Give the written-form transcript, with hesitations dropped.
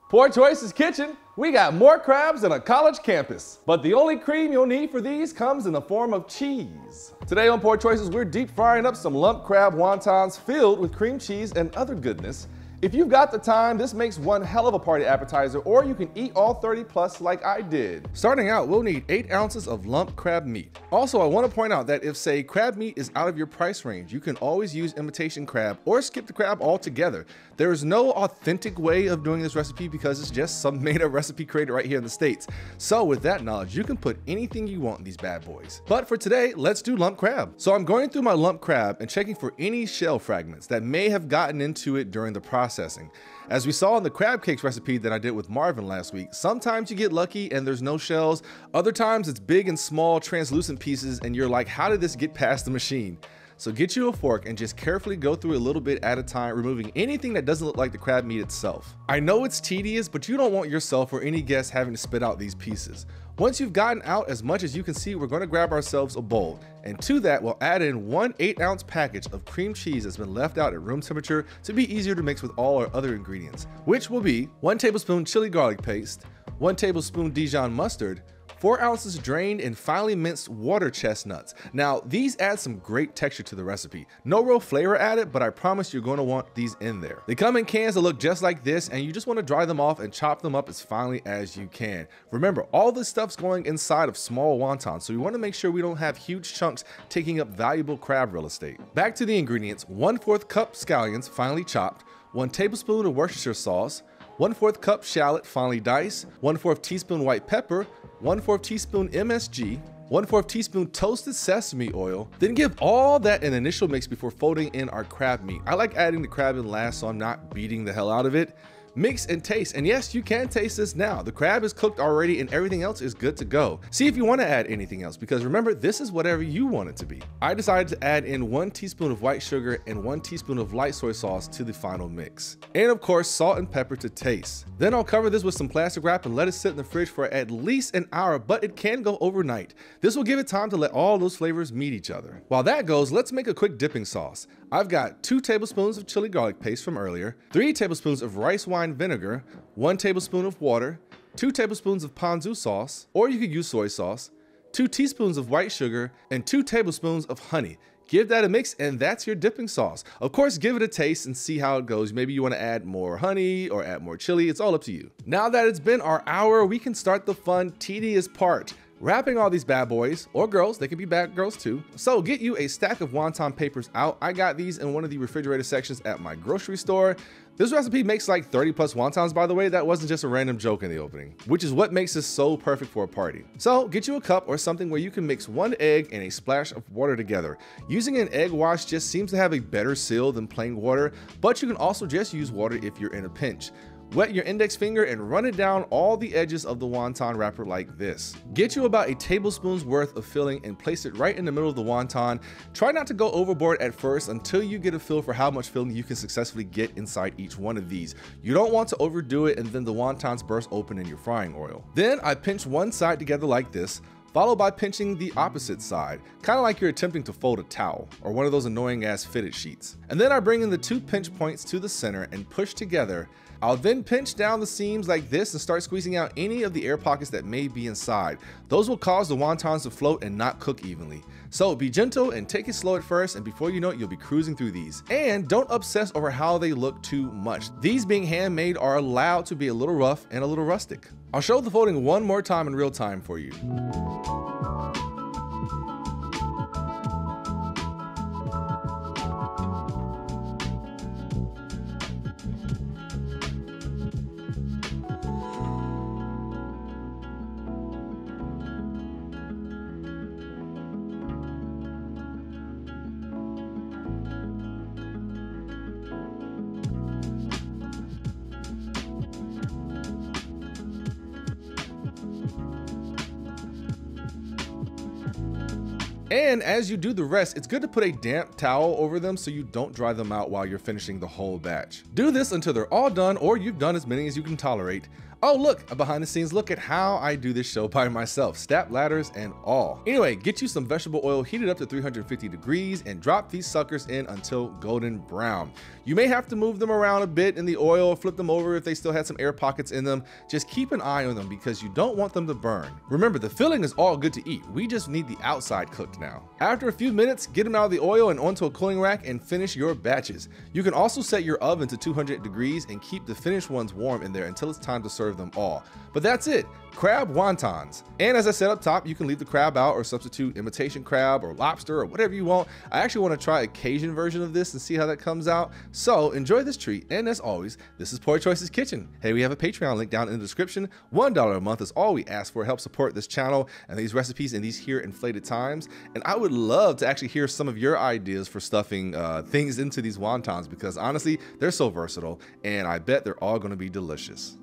Poor Choices Kitchen, we got more crabs than a college campus. But the only cream you'll need for these comes in the form of cheese. Today on Poor Choices, we're deep frying up some lump crab wontons filled with cream cheese and other goodness. If you've got the time, this makes one hell of a party appetizer, or you can eat all 30 plus like I did. Starting out, we'll need 8 ounces of lump crab meat. Also, I want to point out that if, say, crab meat is out of your price range, you can always use imitation crab or skip the crab altogether. There is no authentic way of doing this recipe because it's just some made-up recipe created right here in the States. So with that knowledge, you can put anything you want in these bad boys. But for today, let's do lump crab. So I'm going through my lump crab and checking for any shell fragments that may have gotten into it during the processing. As we saw in the crab cakes recipe that I did with Marvin last week, sometimes you get lucky and there's no shells. Other times it's big and small translucent pieces and you're like, how did this get past the machine? So get you a fork and just carefully go through a little bit at a time, removing anything that doesn't look like the crab meat itself. I know it's tedious, but you don't want yourself or any guest having to spit out these pieces. Once you've gotten out as much as you can see, we're going to grab ourselves a bowl. And to that, we'll add in 1 8-ounce package of cream cheese that's been left out at room temperature to be easier to mix with all our other ingredients, which will be 1 tablespoon chili garlic paste, 1 tablespoon Dijon mustard, 4 ounces drained and finely minced water chestnuts. Now, these add some great texture to the recipe. No real flavor added, but I promise you're going to want these in there. They come in cans that look just like this, and you just want to dry them off and chop them up as finely as you can. Remember, all this stuff's going inside of small wontons, so we want to make sure we don't have huge chunks taking up valuable crab real estate. Back to the ingredients: 1/4 cup scallions finely chopped, 1 tablespoon of Worcestershire sauce, 1/4 cup shallot finely diced, 1/4 teaspoon white pepper, 1/4 teaspoon MSG, 1/4 teaspoon toasted sesame oil. Then give all that an initial mix before folding in our crab meat. I like adding the crab in last so I'm not beating the hell out of it. Mix and taste, and yes, you can taste this now. The crab is cooked already and everything else is good to go. See if you want to add anything else, because remember, this is whatever you want it to be. I decided to add in 1 teaspoon of white sugar and 1 teaspoon of light soy sauce to the final mix. And of course, salt and pepper to taste. Then I'll cover this with some plastic wrap and let it sit in the fridge for at least an hour, but it can go overnight. This will give it time to let all those flavors meet each other. While that goes, let's make a quick dipping sauce. I've got 2 tablespoons of chili garlic paste from earlier, 3 tablespoons of rice wine vinegar, 1 tablespoon of water, 2 tablespoons of ponzu sauce, or you could use soy sauce, 2 teaspoons of white sugar, and 2 tablespoons of honey. Give that a mix and that's your dipping sauce. Of course, give it a taste and see how it goes. Maybe you want to add more honey or add more chili. It's all up to you. Now that it's been our hour, we can start the fun, tedious part. Wrapping all these bad boys, or girls, they can be bad girls too. So get you a stack of wonton papers out. I got these in one of the refrigerator sections at my grocery store. This recipe makes like 30 plus wontons, by the way. That wasn't just a random joke in the opening, which is what makes this so perfect for a party. So get you a cup or something where you can mix 1 egg and a splash of water together. Using an egg wash just seems to have a better seal than plain water, but you can also just use water if you're in a pinch. Wet your index finger and run it down all the edges of the wonton wrapper like this. Get you about a tablespoon's worth of filling and place it right in the middle of the wonton. Try not to go overboard at first until you get a feel for how much filling you can successfully get inside each one of these. You don't want to overdo it and then the wontons burst open in your frying oil. Then I pinch one side together like this, followed by pinching the opposite side, kind of like you're attempting to fold a towel or one of those annoying ass fitted sheets. And then I bring in the 2 pinch points to the center and push together. I'll then pinch down the seams like this and start squeezing out any of the air pockets that may be inside. Those will cause the wontons to float and not cook evenly. So be gentle and take it slow at first, and before you know it, you'll be cruising through these. And don't obsess over how they look too much. These being handmade are allowed to be a little rough and a little rustic. I'll show the folding one more time in real time for you. And as you do the rest, it's good to put a damp towel over them so you don't dry them out while you're finishing the whole batch. Do this until they're all done or you've done as many as you can tolerate. Oh look, a behind the scenes look at how I do this show by myself, step ladders and all. Anyway, get you some vegetable oil heated up to 350 degrees and drop these suckers in until golden brown. You may have to move them around a bit in the oil, flip them over if they still had some air pockets in them. Just keep an eye on them because you don't want them to burn. Remember, the filling is all good to eat. We just need the outside cooked now. After a few minutes, get them out of the oil and onto a cooling rack and finish your batches. You can also set your oven to 200 degrees and keep the finished ones warm in there until it's time to serve them all. But that's it, crab wontons. And as I said up top, you can leave the crab out or substitute imitation crab or lobster or whatever you want. I actually want to try a Cajun version of this and see how that comes out. So enjoy this treat. And as always, this is Poor Choices Kitchen. Hey, we have a Patreon link down in the description. $1 a month is all we ask for. Help support this channel and these recipes in these here inflated times. And I would love to actually hear some of your ideas for stuffing things into these wontons because honestly, they're so versatile and I bet they're all going to be delicious.